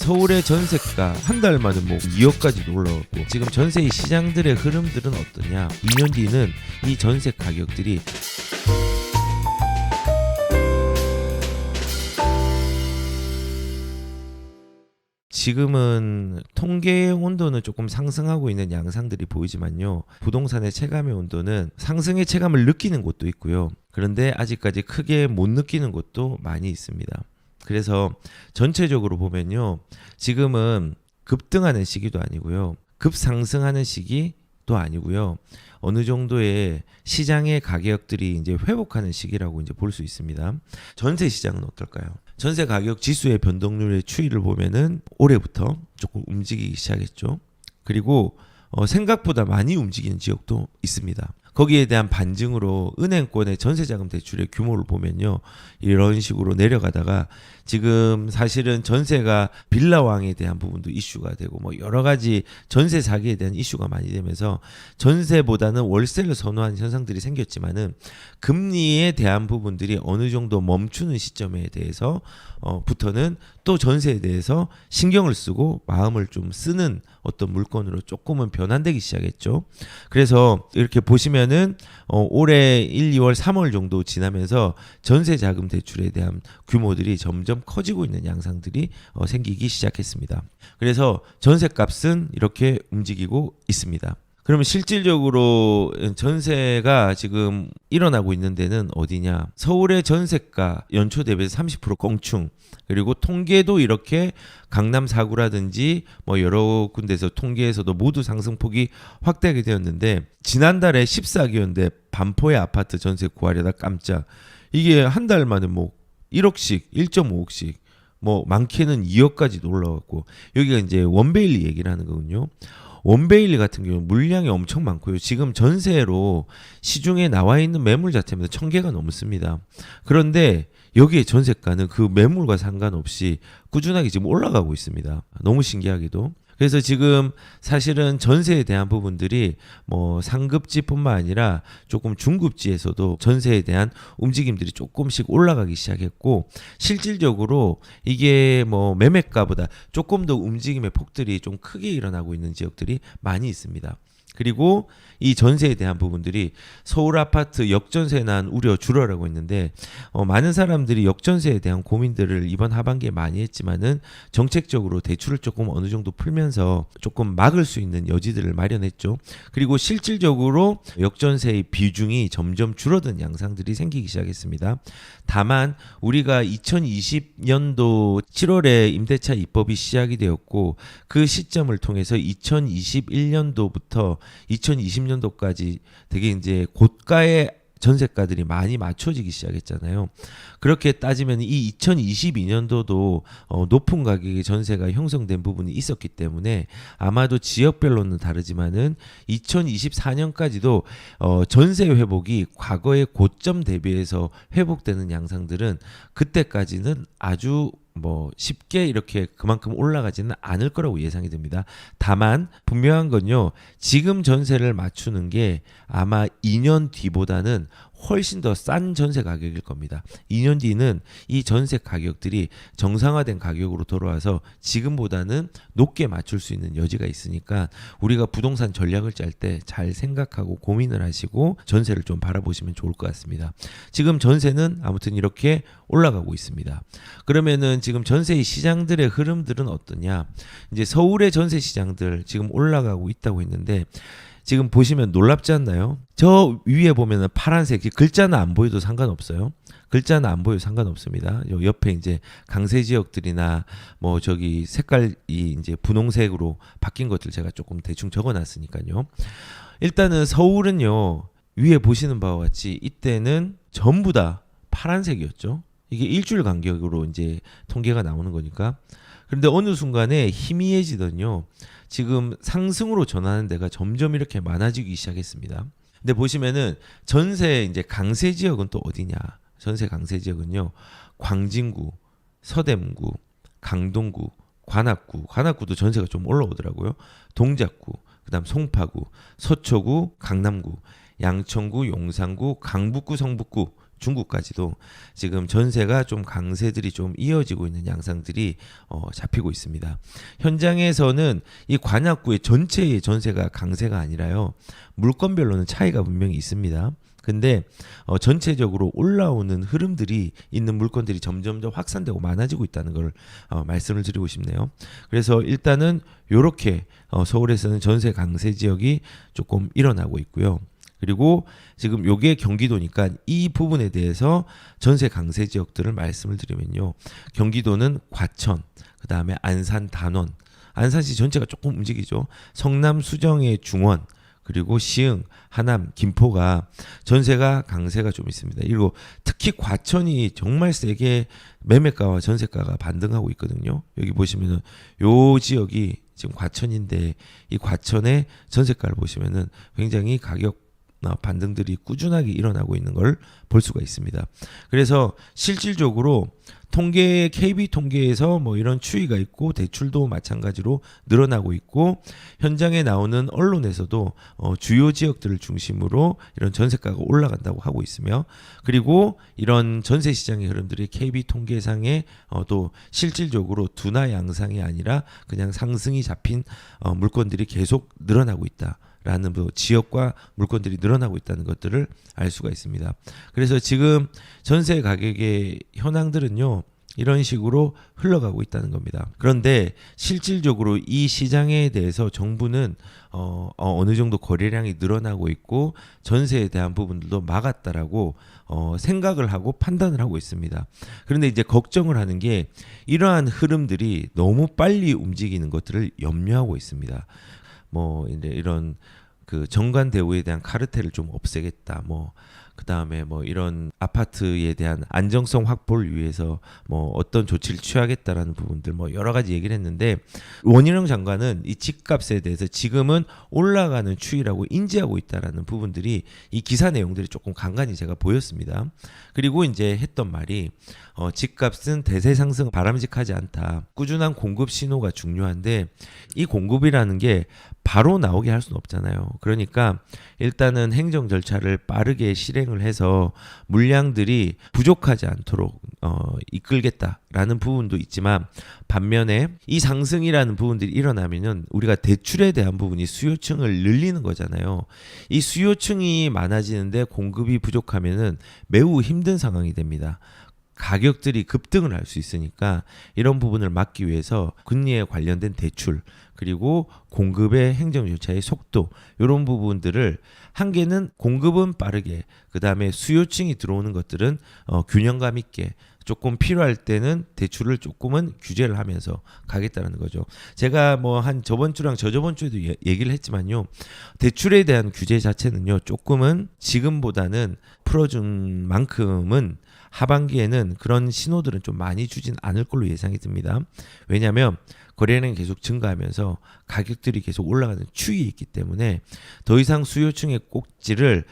서울의 전세가 한 달 만에 뭐 2억까지 올라갔고, 지금 전세의 시장들의 흐름들은 어떠냐? 2년 뒤는 이 전세 가격들이 지금은 통계의 온도는 조금 상승하고 있는 양상들이 보이지만요, 부동산의 체감의 온도는 상승의 체감을 느끼는 곳도 있고요, 그런데 아직까지 크게 못 느끼는 곳도 많이 있습니다. 그래서 전체적으로 보면요, 지금은 급등하는 시기도 아니고요, 급상승하는 시기도 아니고요, 어느 정도의 시장의 가격들이 이제 회복하는 시기라고 이제 볼 수 있습니다. 전세 시장은 어떨까요? 전세 가격 지수의 변동률의 추이를 보면은 올해부터 조금 움직이기 시작했죠. 그리고 생각보다 많이 움직이는 지역도 있습니다. 거기에 대한 반증으로 은행권의 전세자금 대출의 규모를 보면요, 이런 식으로 내려가다가 지금 사실은 전세가 빌라왕에 대한 부분도 이슈가 되고 뭐 여러 가지 전세 사기에 대한 이슈가 많이 되면서 전세보다는 월세를 선호하는 현상들이 생겼지만은 금리에 대한 부분들이 어느 정도 멈추는 시점에 대해서 부터는 또 전세에 대해서 신경을 쓰고 마음을 좀 쓰는 어떤 물건으로 조금은 변환되기 시작했죠. 그래서 이렇게 보시면은 올해 1, 2월, 3월 정도 지나면서 전세 자금 대출에 대한 규모들이 점점 커지고 있는 양상들이 생기기 시작했습니다. 그래서 전세값은 이렇게 움직이고 있습니다. 그러면 실질적으로 전세가 지금 일어나고 있는 데는 어디냐? 서울의 전세가 연초 대비해서 30% 껑충, 그리고 통계도 이렇게 강남 4구라든지 뭐 여러 군데에서 통계에서도 모두 상승폭이 확대하게 되었는데, 지난달에 14개였는데 반포의 아파트 전세 구하려다 깜짝, 이게 한 달 만에 뭐 1억씩 1.5억씩 뭐 많게는 2억까지 올라갔고, 여기가 이제 원베일리 얘기를 하는 거군요. 원베일리 같은 경우는 물량이 엄청 많고요. 지금 전세로 시중에 나와 있는 매물 자체는 1000개가 넘습니다. 그런데 여기에 전세가는 그 매물과 상관없이 꾸준하게 지금 올라가고 있습니다. 너무 신기하게도. 그래서 지금 사실은 전세에 대한 부분들이 뭐 상급지뿐만 아니라 조금 중급지에서도 전세에 대한 움직임들이 조금씩 올라가기 시작했고, 실질적으로 이게 뭐 매매가보다 조금 더 움직임의 폭들이 좀 크게 일어나고 있는 지역들이 많이 있습니다. 그리고 이 전세에 대한 부분들이 서울 아파트 역전세 난 우려 줄어라고 했는데, 많은 사람들이 역전세에 대한 고민들을 이번 하반기에 많이 했지만은 정책적으로 대출을 조금 어느 정도 풀면서 조금 막을 수 있는 여지들을 마련했죠. 그리고 실질적으로 역전세의 비중이 점점 줄어든 양상들이 생기기 시작했습니다. 다만 우리가 2020년도 7월에 임대차 입법이 시작이 되었고, 그 시점을 통해서 2021년도부터 2020년도까지 되게 이제 고가의 전세가들이 많이 맞춰지기 시작했잖아요. 그렇게 따지면 이 2022년도도 높은 가격의 전세가 형성된 부분이 있었기 때문에 아마도 지역별로는 다르지만은 2024년까지도 전세 회복이 과거의 고점 대비해서 회복되는 양상들은 그때까지는 아주 뭐 쉽게 이렇게 그만큼 올라가지는 않을 거라고 예상이 됩니다. 다만 분명한 건요, 지금 전세를 맞추는 게 아마 2년 뒤보다는 훨씬 더 싼 전세 가격일 겁니다. 2년 뒤는 이 전세 가격들이 정상화된 가격으로 돌아와서 지금보다는 높게 맞출 수 있는 여지가 있으니까 우리가 부동산 전략을 짤 때 잘 생각하고 고민을 하시고 전세를 좀 바라보시면 좋을 것 같습니다. 지금 전세는 아무튼 이렇게 올라가고 있습니다. 그러면은 지금 전세의 시장들의 흐름들은 어떠냐? 이제 서울의 전세 시장들 지금 올라가고 있다고 했는데, 지금 보시면 놀랍지 않나요? 저 위에 보면은 파란색, 글자는 안 보여도 상관없어요. 글자는 안 보여도 상관없습니다. 요 옆에 이제 강세 지역들이나 뭐 저기 색깔이 이제 분홍색으로 바뀐 것들 제가 조금 대충 적어놨으니까요. 일단은 서울은요, 위에 보시는 바와 같이 이때는 전부 다 파란색이었죠. 이게 일주일 간격으로 이제 통계가 나오는 거니까. 그런데 어느 순간에 희미해지더니요, 지금 상승으로 전하는 데가 점점 이렇게 많아지기 시작했습니다. 근데 보시면은 전세 이제 강세 지역은 또 어디냐? 전세 강세 지역은요, 광진구, 서대문구, 강동구, 관악구도 전세가 좀 올라오더라고요. 동작구, 그다음 송파구, 서초구, 강남구, 양천구, 용산구, 강북구, 성북구, 중국까지도 지금 전세가 좀 강세들이 좀 이어지고 있는 양상들이 잡히고 있습니다. 현장에서는 이 관악구의 전체의 전세가 강세가 아니라요. 물건별로는 차이가 분명히 있습니다. 근데 전체적으로 올라오는 흐름들이 있는 물건들이 점점 더 확산되고 많아지고 있다는 걸 말씀을 드리고 싶네요. 그래서 일단은 이렇게 서울에서는 전세 강세 지역이 조금 일어나고 있고요. 그리고 지금 요게 경기도니까 이 부분에 대해서 전세 강세 지역들을 말씀을 드리면요. 경기도는 과천, 그다음에 안산, 단원, 안산시 전체가 조금 움직이죠. 성남, 수정의 중원, 그리고 시흥, 하남, 김포가 전세가 강세가 좀 있습니다. 그리고 특히 과천이 정말 세게 매매가와 전세가가 반등하고 있거든요. 여기 보시면은 요 지역이 지금 과천인데 이 과천의 전세가를 보시면은 굉장히 가격 반등들이 꾸준하게 일어나고 있는 걸 볼 수가 있습니다. 그래서 실질적으로 통계 KB 통계에서 뭐 이런 추이가 있고 대출도 마찬가지로 늘어나고 있고 현장에 나오는 언론에서도 주요 지역들을 중심으로 이런 전세가가 올라간다고 하고 있으며 그리고 이런 전세 시장의 흐름들이 KB 통계상에 또 실질적으로 둔화 양상이 아니라 그냥 상승이 잡힌 물건들이 계속 늘어나고 있다. 라는 지역과 물건들이 늘어나고 있다는 것들을 알 수가 있습니다. 그래서 지금 전세 가격의 현황들은요. 이런 식으로 흘러가고 있다는 겁니다. 그런데 실질적으로 이 시장에 대해서 정부는 어느 정도 거래량이 늘어나고 있고 전세에 대한 부분들도 막았다라고 생각을 하고 판단을 하고 있습니다. 그런데 이제 걱정을 하는 게 이러한 흐름들이 너무 빨리 움직이는 것들을 염려하고 있습니다. 뭐 이제 이런 그 정관 대우에 대한 카르텔을 좀 없애겠다. 뭐 그다음에 뭐 이런 아파트에 대한 안정성 확보를 위해서 뭐 어떤 조치를 취하겠다라는 부분들 뭐 여러 가지 얘기를 했는데 원희룡 장관은 이 집값에 대해서 지금은 올라가는 추이라고 인지하고 있다라는 부분들이 이 기사 내용들이 조금 간간히 제가 보였습니다. 그리고 이제 했던 말이 집값은 대세 상승 바람직하지 않다. 꾸준한 공급 신호가 중요한데 이 공급이라는 게 바로 나오게 할 수는 없잖아요. 그러니까 일단은 행정 절차를 빠르게 실행을 해서 물량들이 부족하지 않도록 이끌겠다라는 부분도 있지만 반면에 이 상승이라는 부분들이 일어나면은 우리가 대출에 대한 부분이 수요층을 늘리는 거잖아요. 이 수요층이 많아지는데 공급이 부족하면은 매우 힘든 상황이 됩니다. 가격들이 급등을 할 수 있으니까 이런 부분을 막기 위해서 금리에 관련된 대출 그리고 공급의 행정 절차의 속도 이런 부분들을 한 개는 공급은 빠르게 그다음에 수요층이 들어오는 것들은 균형감 있게 조금 필요할 때는 대출을 조금은 규제를 하면서 가겠다는 거죠. 제가 뭐 한 저번 주랑 저저번 주에도 얘기를 했지만요. 대출에 대한 규제 자체는요. 조금은 지금보다는 풀어준 만큼은 하반기에는 그런 신호들은 좀 많이 주진 않을 걸로 예상이 듭니다. 왜냐하면 거래량이 계속 증가하면서 가격들이 계속 올라가는 추이에 있기 때문에 더 이상 수요층의 꼭지를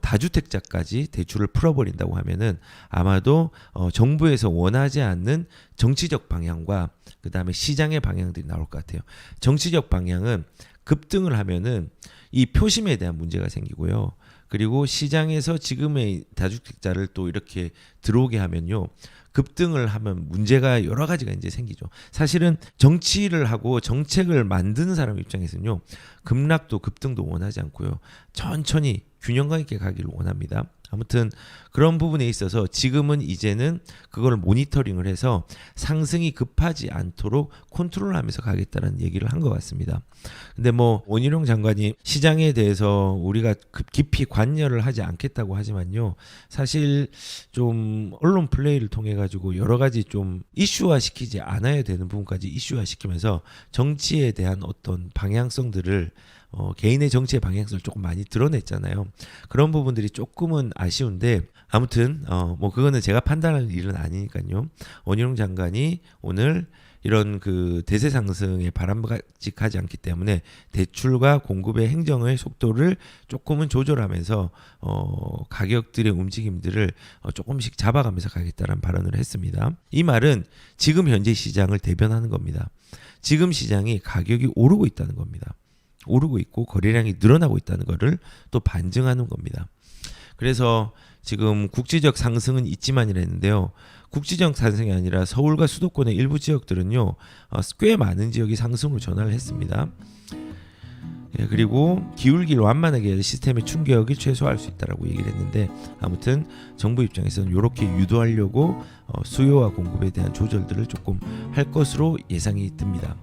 다주택자까지 대출을 풀어버린다고 하면은 아마도 정부에서 원하지 않는 정치적 방향과 그 다음에 시장의 방향들이 나올 것 같아요. 정치적 방향은 급등을 하면은 이 표심에 대한 문제가 생기고요. 그리고 시장에서 지금의 다주택자를 또 이렇게 들어오게 하면요. 급등을 하면 문제가 여러 가지가 이제 생기죠. 사실은 정치를 하고 정책을 만드는 사람 입장에서는요. 급락도 급등도 원하지 않고요. 천천히 균형감 있게 가기를 원합니다. 아무튼 그런 부분에 있어서 지금은 이제는 그걸 모니터링을 해서 상승이 급하지 않도록 컨트롤하면서 가겠다는 얘기를 한 것 같습니다. 근데 뭐 원희룡 장관이 시장에 대해서 우리가 깊이 관여를 하지 않겠다고 하지만요. 사실 좀 언론 플레이를 통해 가지고 여러 가지 좀 이슈화 시키지 않아야 되는 부분까지 이슈화 시키면서 정치에 대한 어떤 방향성들을 개인의 정치의 방향성을 조금 많이 드러냈잖아요. 그런 부분들이 조금은 아쉬운데 아무튼 뭐 그거는 제가 판단할 일은 아니니까요. 원희룡 장관이 오늘 이런 그 대세 상승에 바람직하지 않기 때문에 대출과 공급의 행정의 속도를 조금은 조절하면서 가격들의 움직임들을 조금씩 잡아가면서 가겠다는 발언을 했습니다. 이 말은 지금 현재 시장을 대변하는 겁니다. 지금 시장이 가격이 오르고 있다는 겁니다. 오르고 있고 거래량이 늘어나고 있다는 것을 또 반증하는 겁니다. 그래서 지금 국지적 상승은 있지만이라 했는데요. 국지적 상승이 아니라 서울과 수도권의 일부 지역들은요, 꽤 많은 지역이 상승으로 전환을 했습니다. 예, 그리고 기울기를 완만하게 해야 시스템의 충격을 최소화할 수 있다라고 얘기를 했는데, 아무튼 정부 입장에서는 이렇게 유도하려고 수요와 공급에 대한 조절들을 조금 할 것으로 예상이 듭니다.